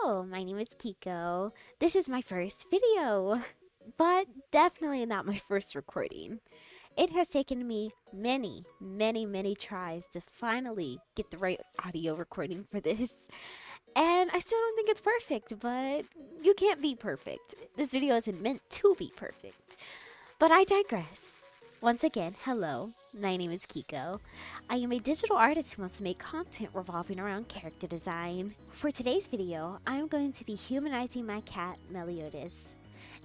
Hello, my name is Kiko. This is my first video, but definitely not my first recording. It has taken me many tries to finally get the right audio recording for this. And I still don't think it's perfect, but you can't be perfect. This video isn't meant to be perfect. But I digress. Once again, hello, my name is Kiko. I am a digital artist who wants to make content revolving around character design. For today's video, I am going to be humanizing my cat, Meliodas.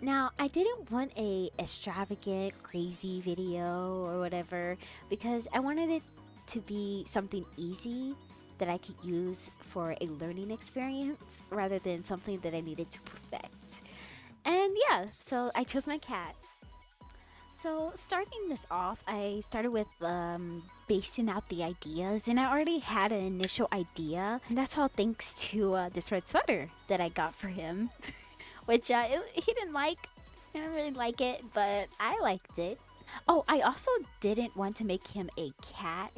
Now, I didn't want a extravagant, crazy video or whatever because I wanted it to be something easy that I could use for a learning experience rather than something that I needed to perfect. And yeah, so I chose my cat. So starting this off, I started with basing out the ideas, and I already had an initial idea, and that's all thanks to this red sweater that I got for him, which he didn't like. He didn't really like it, but I liked it. Oh, I also didn't want to make him a cat,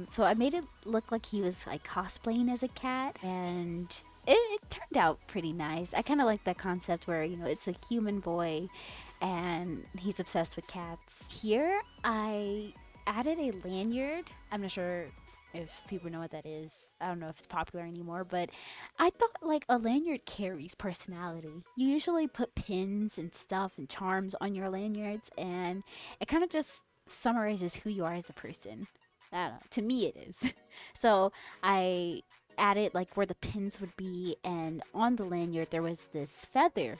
so I made it look like he was like cosplaying as a cat, and it turned out pretty nice. I kind of like that concept where it's a human boy and he's obsessed with cats. Here, I added a lanyard. I'm not sure if people know what that is. I don't know if it's popular anymore, but I thought like a lanyard carries personality. You usually put pins and stuff and charms on your lanyards, and it kind of just summarizes who you are as a person. I don't know. To me, it is. So I added like where the pins would be, and on the lanyard there was this feather,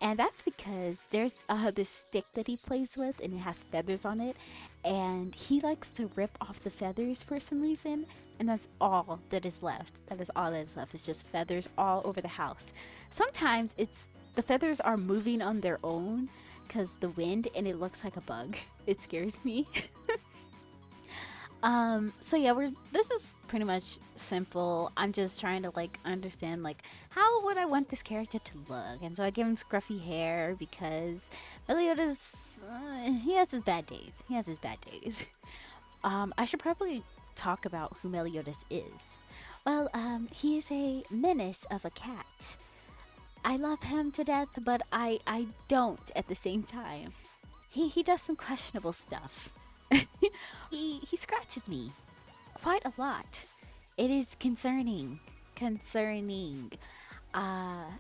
and that's because there's this stick that he plays with and it has feathers on it, and he likes to rip off the feathers for some reason, and that's all that is left. That is all that is left. It's just feathers all over the house. Sometimes it's the feathers are moving on their own because the wind, and it looks like a bug. It scares me. So yeah, this is pretty much simple. I'm just trying to like understand like how would I want this character to look, and so I give him scruffy hair because Meliodas, he has his bad days. He has his bad days. I should probably talk about who Meliodas is. Well, he is a menace of a cat. I love him to death, but I don't at the same time. He does some questionable stuff. He scratches me quite a lot. It is concerning. Concerning. I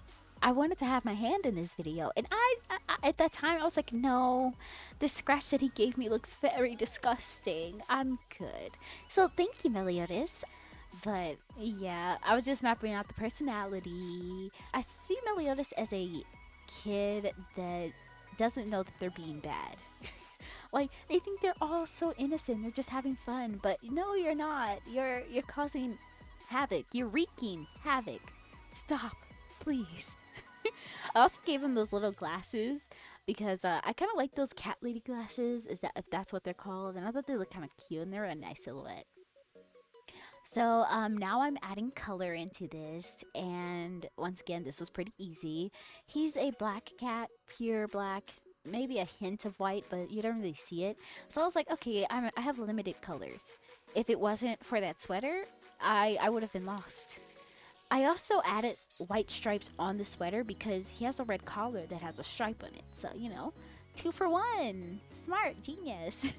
wanted to have my hand in this video, and I at that time I was like, no, the scratch that he gave me looks very disgusting. I'm good. So thank you, Meliodas. But yeah, I was just mapping out the personality. I see Meliodas as a kid that doesn't know that they're being bad. Like they think they're all so innocent, they're just having fun, but no, you're not. You're causing havoc. You're wreaking havoc. Stop, please. I also gave him those little glasses because I kind of like those cat lady glasses. Is that if that's what they're called? And I thought they looked kind of cute and they're a nice silhouette. So now I'm adding color into this, and once again, this was pretty easy. He's a black cat, pure black, maybe a hint of white, but you don't really see it. So I was like, okay, I have limited colors. If it wasn't for that sweater, I would have been lost. I also added white stripes on the sweater because he has a red collar that has a stripe on it. So, 2 for 1. Smart, genius.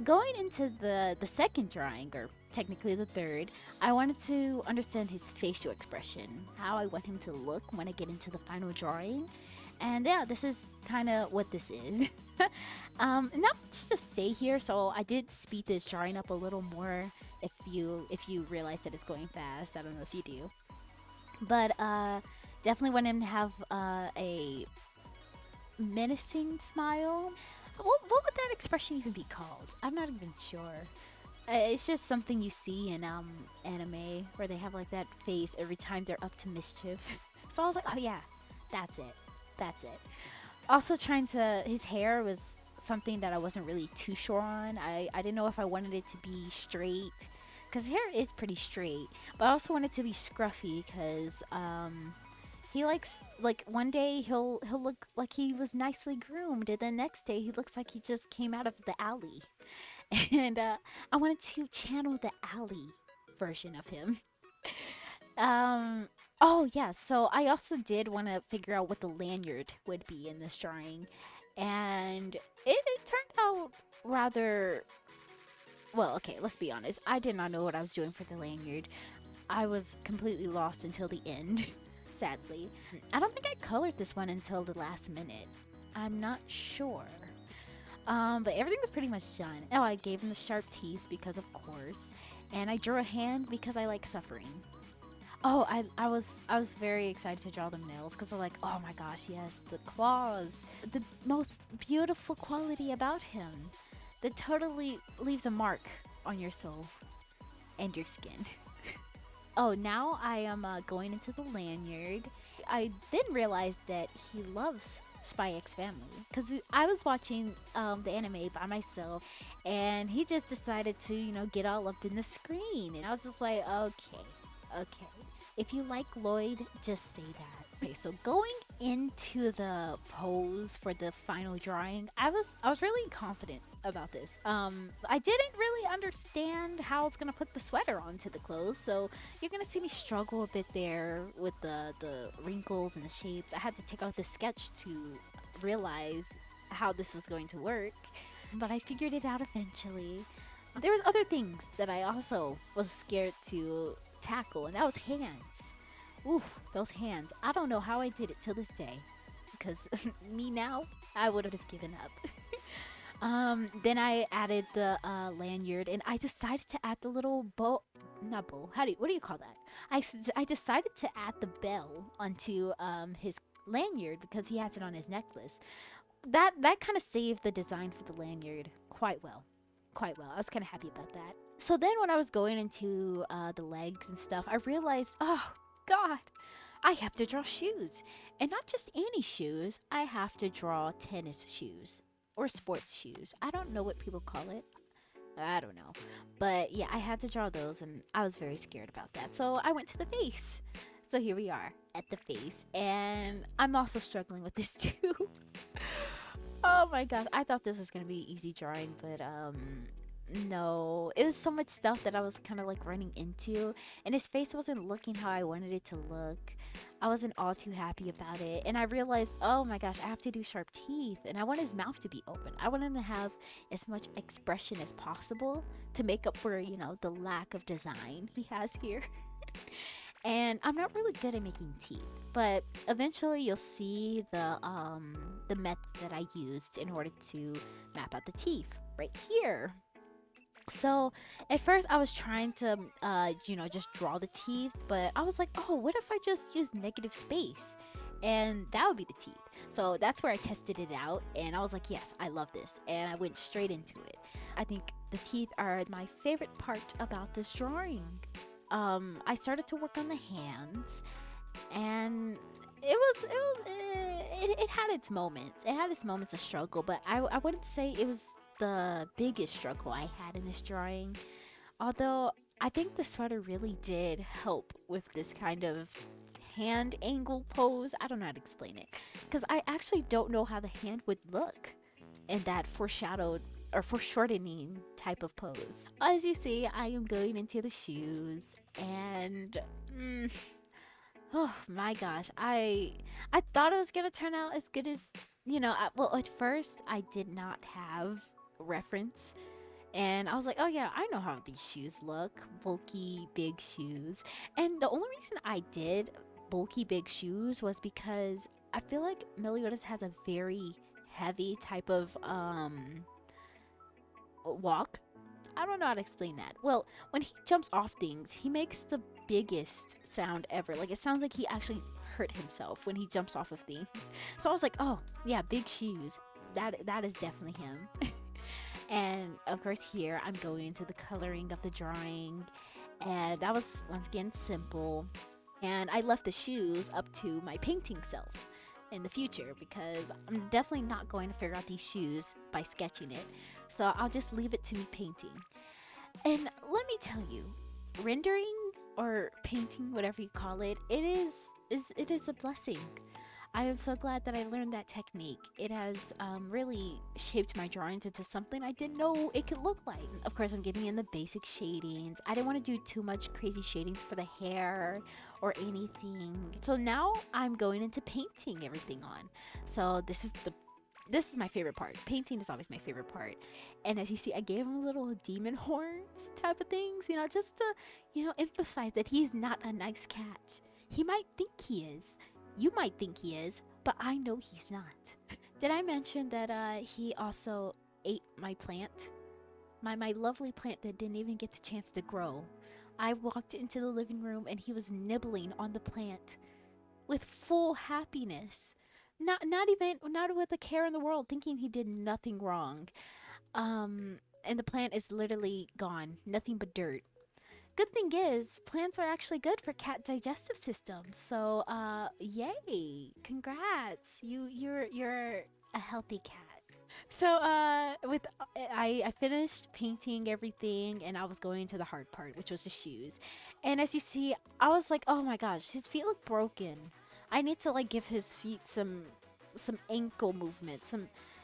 Going into the second drawing, or technically the third, I wanted to understand his facial expression, how I want him to look when I get into the final drawing. And yeah, this is kind of what this is. Not just to say here, so I did speed this drawing up a little more if you realize that it's going fast. I don't know if you do. But definitely want him to have a menacing smile. What would that expression even be called? I'm not even sure. It's just something you see in anime where they have like that face every time they're up to mischief. So I was like, oh yeah, that's it. That's it. Also his hair was something that I wasn't really too sure on. I didn't know if I wanted it to be straight, because hair is pretty straight, but I also wanted it to be scruffy because he likes, like, one day he'll look like he was nicely groomed, and the next day he looks like he just came out of the alley. And I wanted to channel the alley version of him. Um, Oh, yeah. So I also did want to figure out what the lanyard would be in this drawing. And it turned out rather well. Okay, let's be honest. I did not know what I was doing for the lanyard. I was completely lost until the end, sadly. I don't think I colored this one until the last minute. I'm not sure. But everything was pretty much done. Oh, I gave him the sharp teeth because, of course, and I drew a hand because I like suffering. Oh, I was very excited to draw the nails because I'm like, oh my gosh, yes, the claws, the most beautiful quality about him that totally leaves a mark on your soul and your skin. Oh, now I am going into the lanyard. I didn't realize that he loves Spy X Family because I was watching the anime by myself, and he just decided to, get all up in the screen, and I was just like, okay, okay. If you like Lloyd, just say that. Okay, so going into the pose for the final drawing, I was really confident about this. I didn't really understand how I was gonna put the sweater onto the clothes, so you're gonna see me struggle a bit there with the wrinkles and the shapes. I had to take out the sketch to realize how this was going to work, but I figured it out eventually. There was other things that I also was scared to tackle, and that was hands. Ooh, those hands. I don't know how I did it till this day. Because me now, I would have given up. Then I added the lanyard, and I decided to add the little bow. Not bow. What do you call that? I decided to add the bell onto his lanyard because he has it on his necklace. That kind of saved the design for the lanyard quite well. Quite well. I was kind of happy about that. So then when I was going into the legs and stuff, I realized, oh, God, I have to draw shoes. And not just any shoes, I have to draw tennis shoes or sports shoes. I don't know what people call it. I don't know. But yeah, I had to draw those, and I was very scared about that. So I went to the face. So here we are at the face. And I'm also struggling with this too. Oh my gosh, I thought this was gonna be easy drawing, but no. It was so much stuff that I was kind of like running into, and his face wasn't looking how I wanted it to look. I wasn't all too happy about it, and I realized, oh my gosh, I have to do sharp teeth, and I want his mouth to be open. I want him to have as much expression as possible to make up for, the lack of design he has here. And I'm not really good at making teeth, but eventually you'll see the method that I used in order to map out the teeth right here. So at first I was trying to just draw the teeth, but I was like, oh, what if I just use negative space? And that would be the teeth. So that's where I tested it out, and I was like, yes, I love this, and I went straight into it. I think the teeth are my favorite part about this drawing. I started to work on the hands, and it had its moments. It had its moments of struggle, but I wouldn't say it was the biggest struggle I had in this drawing. Although I think the sweater really did help with this kind of hand angle pose. I don't know how to explain it, because I actually don't know how the hand would look in that foreshadowed or foreshortening type of pose. As you see, I am going into the shoes, and oh my gosh, I thought it was gonna turn out as good as well. At first, I did not have reference, and I was like, oh yeah, I know how these shoes look, bulky big shoes. And the only reason I did bulky big shoes was because I feel like Meliodas has a very heavy type of walk. I don't know how to explain that. Well, when he jumps off things, he makes the biggest sound ever. Like, it sounds like he actually hurt himself when he jumps off of things. So I was like, oh yeah, big shoes. That is definitely him. And of course here I'm going into the coloring of the drawing, and that was once again simple. And I left the shoes up to my painting self in the future, because I'm definitely not going to figure out these shoes by sketching it. So I'll just leave it to me painting. And let me tell you, rendering or painting, whatever you call it, it is a blessing. I am so glad that I learned that technique. It has really shaped my drawings into something I didn't know it could look like. Of course, I'm getting in the basic shadings. I didn't want to do too much crazy shadings for the hair or anything. So now I'm going into painting everything on. So this is my favorite part. Painting is always my favorite part. And as you see, I gave him little demon horns type of things, just to, emphasize that he's not a nice cat. He might think he is. You might think he is, but I know he's not. Did I mention that he also ate my plant? My lovely plant that didn't even get the chance to grow. I walked into the living room and he was nibbling on the plant with full happiness. Not with a care in the world, thinking he did nothing wrong. And the plant is literally gone, nothing but dirt. Good thing is, plants are actually good for cat digestive systems. So, yay! Congrats, you're a healthy cat. So, I finished painting everything, and I was going to the hard part, which was the shoes. And as you see, I was like, oh my gosh, his feet look broken. I need to like give his feet some ankle movement.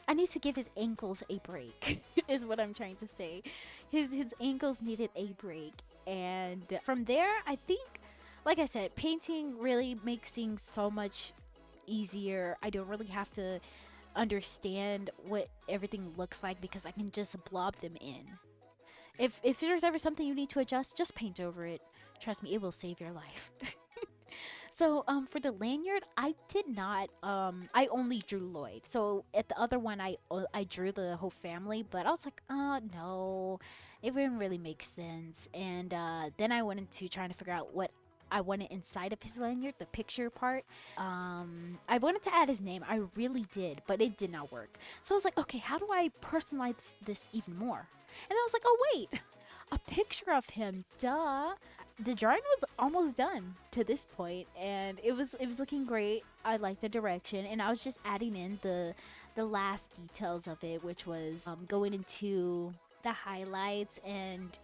I need to give his ankles a break. Is what I'm trying to say. His ankles needed a break, and from there, I think, like I said, painting really makes things so much easier. I don't really have to understand what everything looks like because I can just blob them in. If there's ever something you need to adjust, just paint over it. Trust me, it will save your life. So for the lanyard, I did not I only drew Lloyd. So at the other one I drew the whole family, but I was like, oh no, it wouldn't really make sense. And then I went into trying to figure out what I wanted inside of his lanyard, the picture part. I wanted to add his name. I really did, but it did not work. So I was like, okay, how do I personalize this even more? And I was like, oh wait, a picture of him, duh. The drawing was almost done to this point, and it was looking great. I liked the direction, and I was just adding in the last details of it, which was going into the highlights and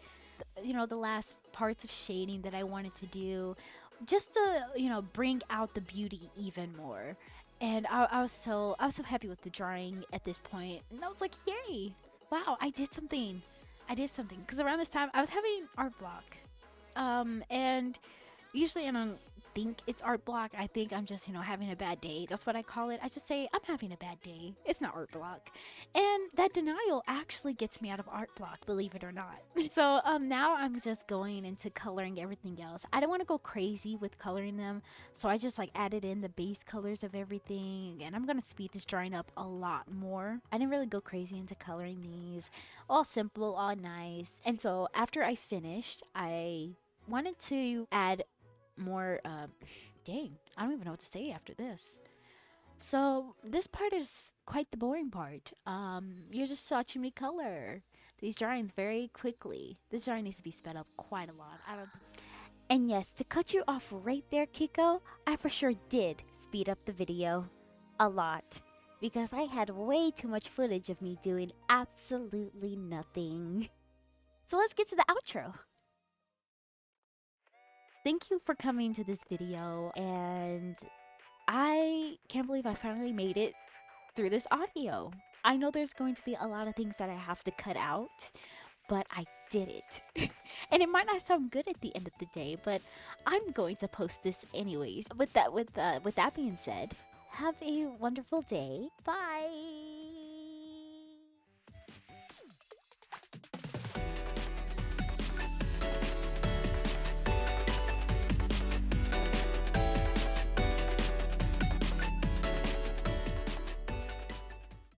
the last parts of shading that I wanted to do, just to bring out the beauty even more. And I was so happy with the drawing at this point, and I was like, yay! Wow, I did something. Because around this time I was having art block. And usually I don't think it's art block. I think I'm just, having a bad day. That's what I call it. I just say, I'm having a bad day. It's not art block. And that denial actually gets me out of art block, believe it or not. So, now I'm just going into coloring everything else. I don't want to go crazy with coloring them. So I just like added in the base colors of everything. And I'm going to speed this drawing up a lot more. I didn't really go crazy into coloring these. All simple, all nice. And so after I finished, I wanted to add more dang, I don't even know what to say after this. So this part is quite the boring part. You're just watching me color these drawings very quickly. This drawing needs to be sped up quite a lot. I don't. And yes, to cut you off right there, Kiko, I for sure did speed up the video a lot because I had way too much footage of me doing absolutely nothing. So let's get to the outro. Thank you for coming to this video, and I can't believe I finally made it through this audio. I know there's going to be a lot of things that I have to cut out, but I did it. And it might not sound good at the end of the day, but I'm going to post this anyways. With that being said, have a wonderful day. Bye.